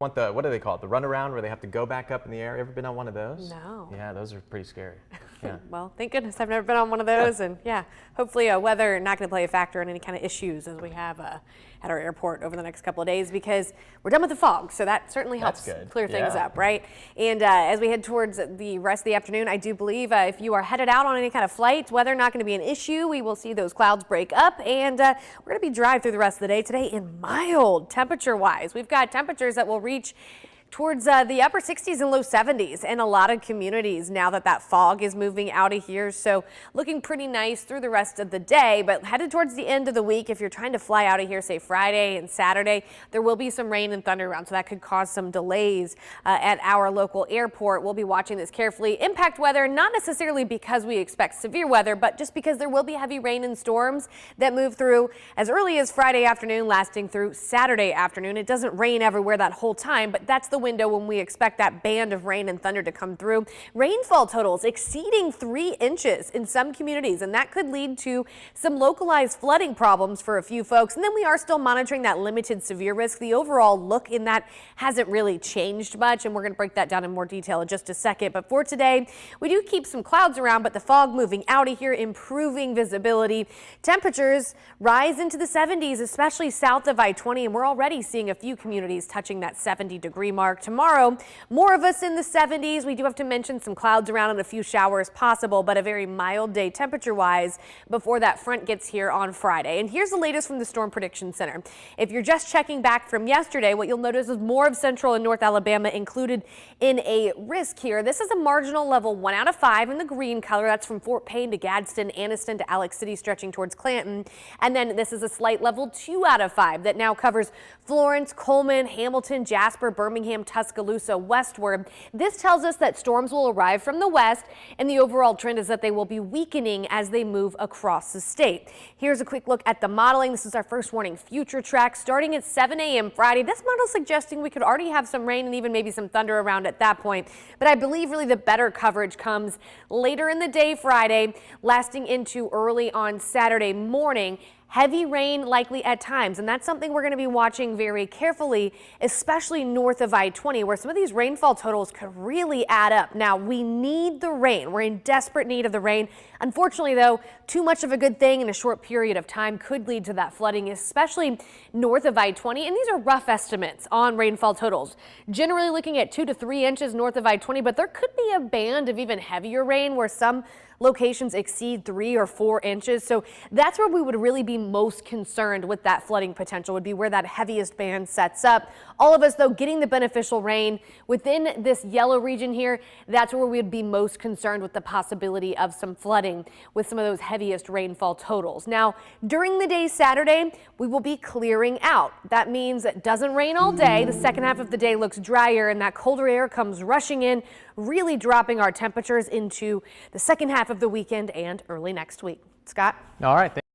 want the, what do they call it? The runaround where they have to go back up in the air. Ever been on one of those? No. Yeah, those are pretty scary. Yeah. Well, thank goodness I've never been on one of those. And yeah, hopefully weather not going to play a factor in any kind of issues as we have at our airport over the next couple of days, because we're done with the fog. So that certainly helps clear things up, right? And as we head towards the rest of the afternoon, I do believe if you are headed out on any kind of flight, weather not going to be an issue. We will see those clouds break up, and we're going to be dry through the rest of the day today in mild temperature wise. We've got temperatures that will reach towards the upper 60s and low 70s in a lot of communities now that that fog is moving out of here. So looking pretty nice through the rest of the day, but headed towards the end of the week, if you're trying to fly out of here, say Friday and Saturday, there will be some rain and thunder around. So that could cause some delays at our local airport. We'll be watching this carefully. Impact weather, not necessarily because we expect severe weather, but just because there will be heavy rain and storms that move through as early as Friday afternoon, lasting through Saturday afternoon. It doesn't rain everywhere that whole time, but that's the window when we expect that band of rain and thunder to come through. Rainfall totals exceeding 3 inches in some communities, and that could lead to some localized flooding problems for a few folks. And then we are still monitoring that limited severe risk. The overall look in that hasn't really changed much, and we're going to break that down in more detail in just a second. But for today, we do keep some clouds around, but the fog moving out of here, improving visibility. Temperatures rise into the 70s, especially south of I-20, and we're already seeing a few communities touching that 70-degree mark. Tomorrow, more of us in the 70s. We do have to mention some clouds around and a few showers possible, but a very mild day temperature-wise before that front gets here on Friday. And here's the latest from the Storm Prediction Center. If you're just checking back from yesterday, what you'll notice is more of central and north Alabama included in a risk here. This is a marginal level 1 out of 5 in the green color. That's from Fort Payne to Gadsden, Anniston to Alex City, stretching towards Clanton. And then this is a slight level 2 out of 5 that now covers Florence, Coleman, Hamilton, Jasper, Birmingham, Tuscaloosa westward. This tells us that storms will arrive from the west, and the overall trend is that they will be weakening as they move across the state. Here's a quick look at the modeling. This is our first warning future track starting at 7 a.m. Friday. This model suggesting we could already have some rain and even maybe some thunder around at that point. But I believe really the better coverage comes later in the day Friday, lasting into early on Saturday morning. Heavy rain likely at times, and that's something we're going to be watching very carefully, especially north of I-20, where some of these rainfall totals could really add up. Now, we need the rain. We're in desperate need of the rain. Unfortunately, though, too much of a good thing in a short period of time could lead to that flooding, especially north of I-20. And these are rough estimates on rainfall totals. Generally looking at 2 to 3 inches north of I-20, but there could be a band of even heavier rain where some locations exceed 3 or 4 inches. So that's where we would really be most concerned with that flooding potential, would be where that heaviest band sets up. All of us, though, getting the beneficial rain within this yellow region here, that's where we would be most concerned with the possibility of some flooding with some of those heaviest rainfall totals. Now, during the day Saturday, we will be clearing out. That means it doesn't rain all day. The second half of the day looks drier, and that colder air comes rushing in, really dropping our temperatures into the second half of the weekend and early next week. Scott? All right.